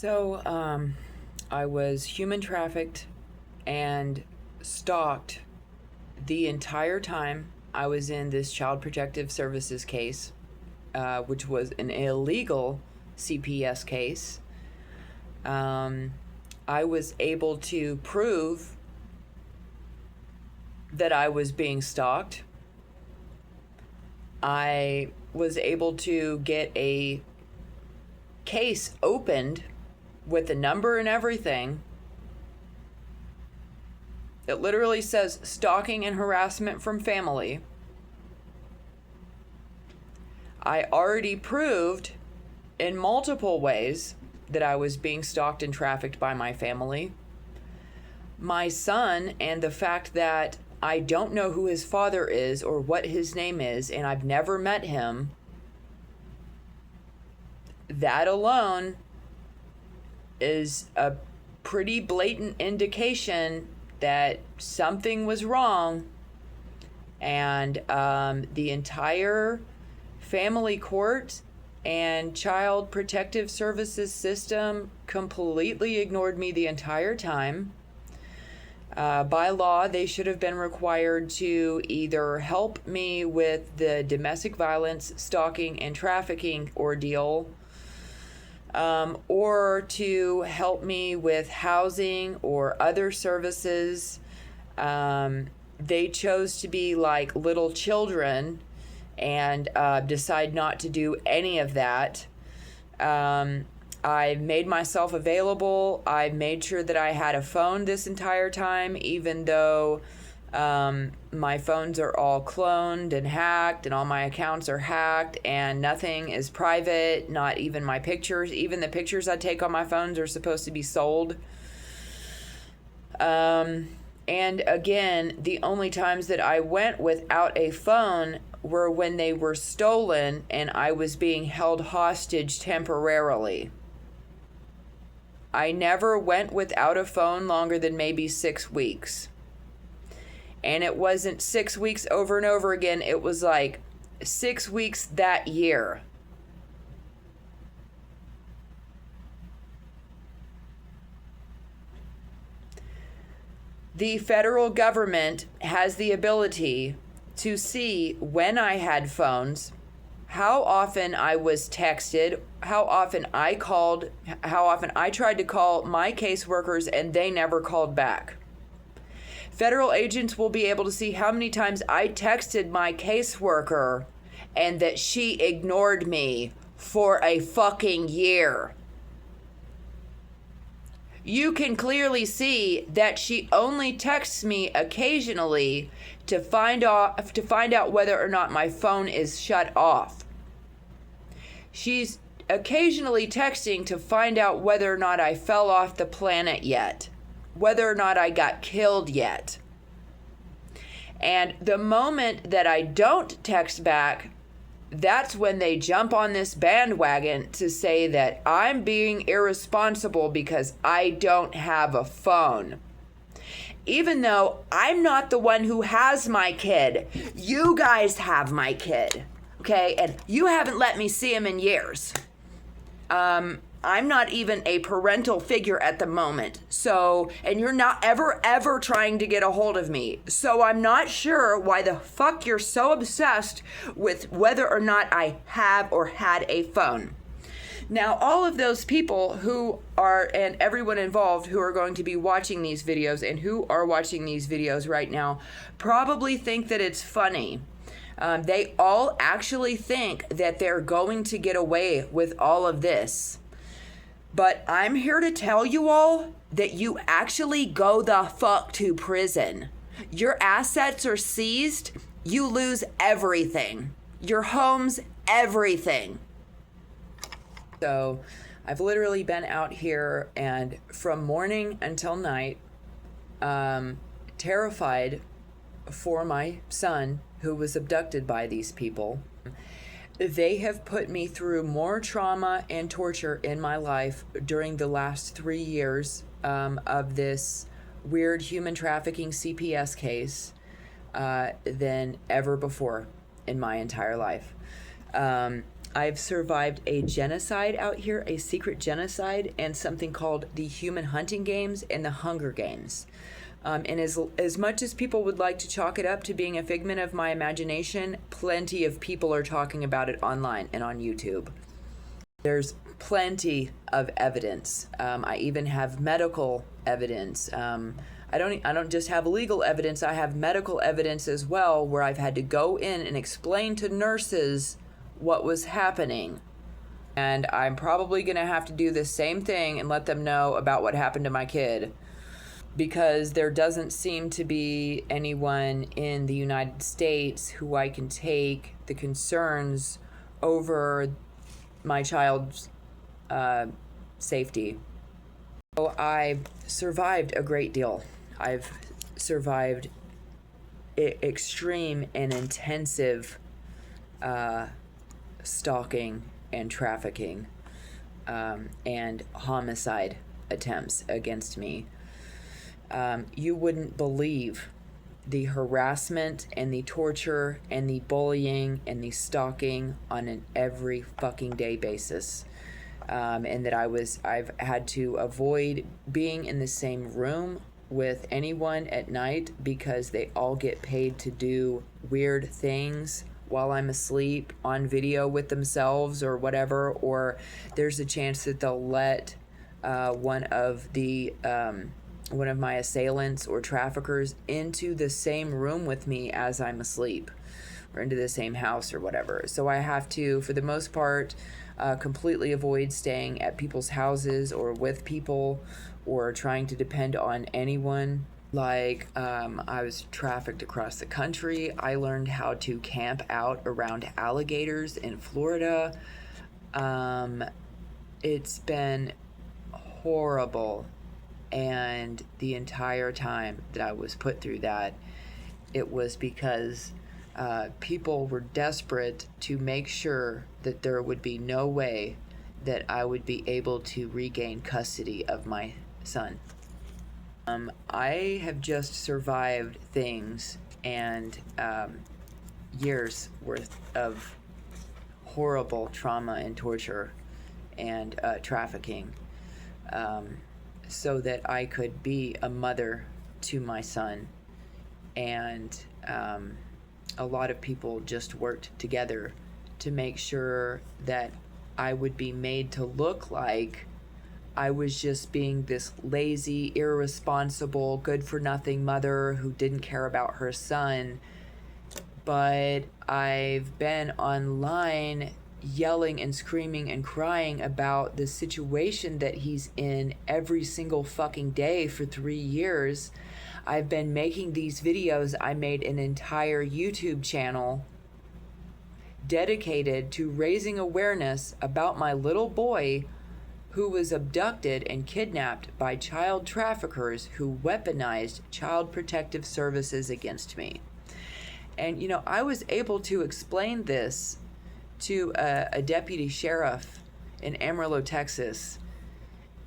So, I was human trafficked and stalked the entire time I was in this Child Protective Services case, which was an illegal CPS case. I was able to prove that I was being stalked. I was able to get a case opened with a number and everything. It literally says stalking and harassment from family. I already proved in multiple ways that I was being stalked and trafficked by my family. My son, and the fact that I don't know who his father is or what his name is, and I've never met him, that alone is a pretty blatant indication that something was wrong. And the entire family court and child protective services system completely ignored me the entire time. By law, they should have been required to either help me with the domestic violence, stalking, and trafficking ordeal, or to help me with housing or other services. They chose to be like little children and decide not to do any of that. I made myself available. I made sure that I had a phone this entire time, even though my phones are all cloned and hacked, and all my accounts are hacked, and nothing is private, not even my pictures. Even the pictures I take on my phones are supposed to be sold. And again, the only times that I went without a phone were when they were stolen and I was being held hostage temporarily. I never went without a phone longer than maybe 6 weeks. And it wasn't 6 weeks over and over again. It was like 6 weeks that year. The federal government has the ability to see when I had phones, how often I was texted, how often I called, how often I tried to call my caseworkers and they never called back. Federal agents will be able to see how many times I texted my caseworker and that she ignored me for a fucking year. You can clearly see that she only texts me occasionally to find out whether or not my phone is shut off. She's occasionally texting to find out whether or not I fell off the planet yet, whether or not I got killed yet. And the moment that I don't text back, that's when they jump on this bandwagon to say that I'm being irresponsible because I don't have a phone. Even though I'm not the one who has my kid, you guys have my kid, okay? And you haven't let me see him in years. I'm not even a parental figure at the moment. So, and you're not ever trying to get a hold of me. So I'm not sure why the fuck you're so obsessed with whether or not I have or had a phone. Now, all of those people who are, and everyone involved who are going to be watching these videos and who are watching these videos right now probably think that it's funny. They all actually think that they're going to get away with all of this. But I'm here to tell you all that you actually go the fuck to prison. Your assets are seized. You lose everything. Your homes, everything. So I've literally been out here and from morning until night, terrified for my son who was abducted by these people. They have put me through more trauma and torture in my life during the last 3 years of this weird human trafficking CPS case than ever before in my entire life. I've survived a genocide out here, a secret genocide, and something called the Human Hunting Games and the Hunger Games. And as much as people would like to chalk it up to being a figment of my imagination, plenty of people are talking about it online and on YouTube. There's plenty of evidence. I even have medical evidence. I don't just have legal evidence. I have medical evidence as well, where I've had to go in and explain to nurses what was happening. And I'm probably going to have to do the same thing and let them know about what happened to my kid, because there doesn't seem to be anyone in the United States who I can take the concerns over my child's safety. So I've survived a great deal. I've survived extreme and intensive stalking and trafficking and homicide attempts against me. You wouldn't believe the harassment and the torture and the bullying and the stalking on an every fucking day basis. And that I've had to avoid being in the same room with anyone at night because they all get paid to do weird things while I'm asleep on video with themselves or whatever, or there's a chance that they'll let one of my assailants or traffickers into the same room with me as I'm asleep, or into the same house or whatever. So I have to, for the most part, completely avoid staying at people's houses or with people or trying to depend on anyone. Like, I was trafficked across the country. I learned how to camp out around alligators in Florida. It's been horrible. And the entire time that I was put through that, it was because people were desperate to make sure that there would be no way that I would be able to regain custody of my son. I have just survived things and years worth of horrible trauma and torture and trafficking, so that I could be a mother to my son. And a lot of people just worked together to make sure that I would be made to look like I was just being this lazy, irresponsible, good-for-nothing mother who didn't care about her son. But I've been online yelling and screaming and crying about the situation that he's in every single fucking day for 3 years. I've been making these videos. I made an entire YouTube channel dedicated to raising awareness about my little boy who was abducted and kidnapped by child traffickers who weaponized Child Protective Services against me. And, you know, I was able to explain this to a deputy sheriff in Amarillo, Texas,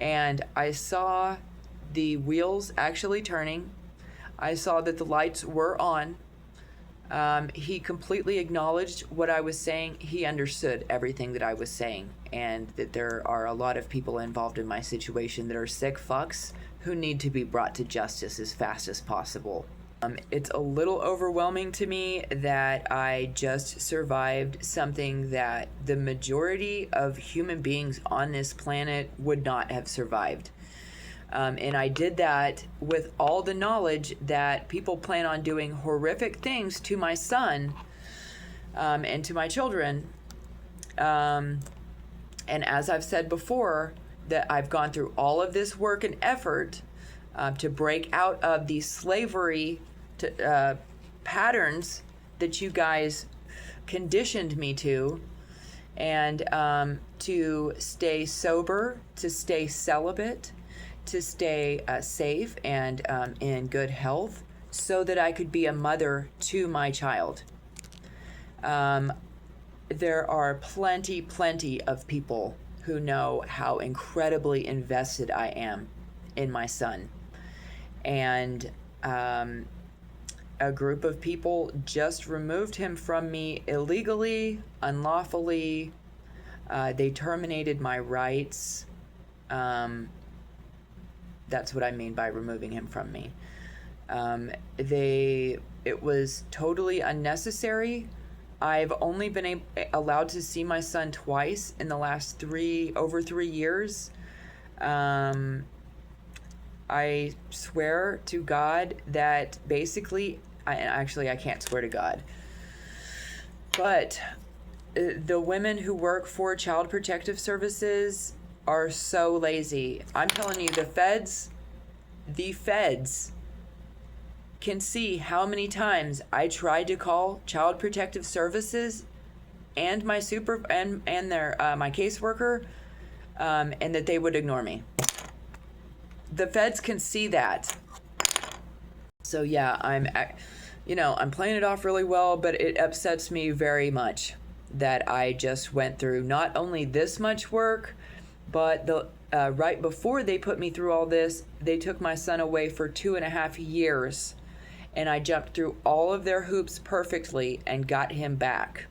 and I saw the wheels actually turning. I saw that the lights were on. He completely acknowledged what I was saying. He understood everything that I was saying, and that there are a lot of people involved in my situation that are sick fucks who need to be brought to justice as fast as possible. It's a little overwhelming to me that I just survived something that the majority of human beings on this planet would not have survived. And I did that with all the knowledge that people plan on doing horrific things to my son and to my children. And as I've said before, that I've gone through all of this work and effort to break out of the slavery patterns that you guys conditioned me to, and to stay sober, to stay celibate, to stay safe and in good health, so that I could be a mother to my child. There are plenty of people who know how incredibly invested I am in my son. And a group of people just removed him from me illegally, unlawfully, They terminated my rights. That's what I mean by removing him from me. It was totally unnecessary. I've only been allowed to see my son twice in the last over 3 years. I swear to God that basically, I can't swear to God, but the women who work for Child Protective Services are so lazy. I'm telling you, the feds can see how many times I tried to call Child Protective Services and my my caseworker, and that they would ignore me. The feds can see that. So yeah, I'm playing it off really well, but it upsets me very much that I just went through not only this much work, but right before they put me through all this, they took my son away for 2.5 years, and I jumped through all of their hoops perfectly and got him back.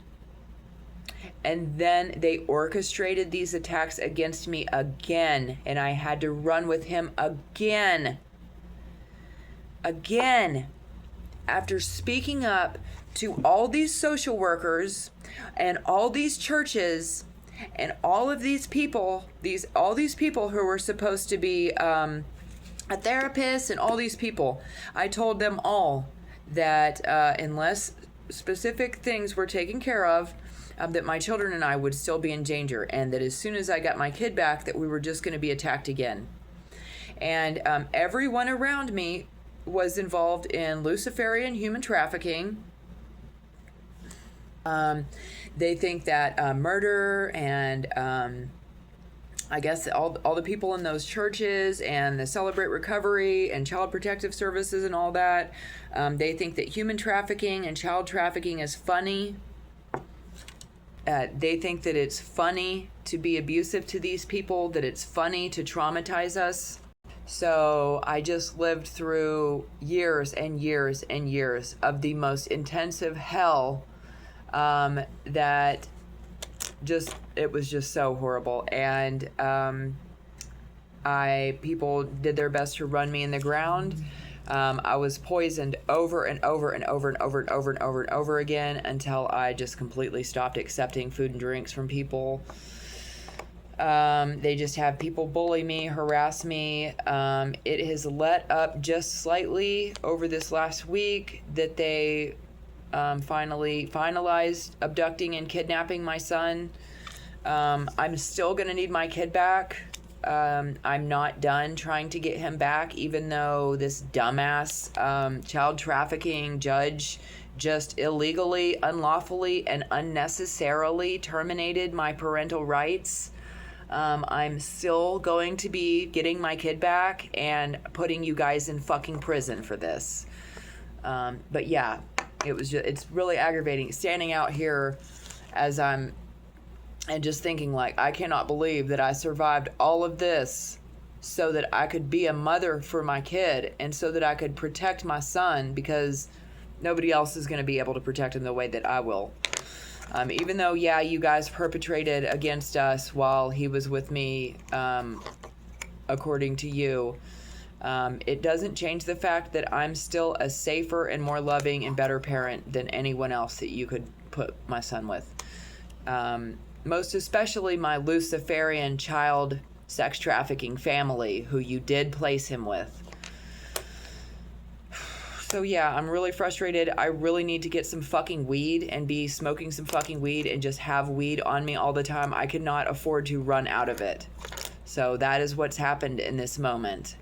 And then they orchestrated these attacks against me again, and I had to run with him again. After speaking up to all these social workers and all these churches and all of these people, all these people who were supposed to be a therapist, and all these people, I told them all that unless specific things were taken care of, that my children and I would still be in danger, and that as soon as I got my kid back, that we were just going to be attacked again. And everyone around me was involved in Luciferian human trafficking. They think that murder and I guess all the people in those churches and the Celebrate Recovery and Child Protective Services and all that, they think that human trafficking and child trafficking is funny. They think that it's funny to be abusive to these people, that it's funny to traumatize us. So I just lived through years and years and years of the most intensive hell, that it was just so horrible. And people did their best to run me in the ground. I was poisoned over and over and over and over and over and over and over again until I just completely stopped accepting food and drinks from people. They just have people bully me, harass me. It has let up just slightly over this last week that they finally finalized abducting and kidnapping my son. I'm still going to need my kid back. I'm not done trying to get him back, even though this dumbass child trafficking judge just illegally, unlawfully, and unnecessarily terminated my parental rights. I'm still going to be getting my kid back and putting you guys in fucking prison for this. But yeah, it's really aggravating standing out here and just thinking, like, I cannot believe that I survived all of this so that I could be a mother for my kid and so that I could protect my son, because nobody else is going to be able to protect him the way that I will. Even though, yeah, you guys perpetrated against us while he was with me, according to you, it doesn't change the fact that I'm still a safer and more loving and better parent than anyone else that you could put my son with. Most especially my Luciferian child sex trafficking family, who you did place him with. So yeah, I'm really frustrated. I really need to get some fucking weed and be smoking some fucking weed and just have weed on me all the time. I cannot afford to run out of it. So that is what's happened in this moment.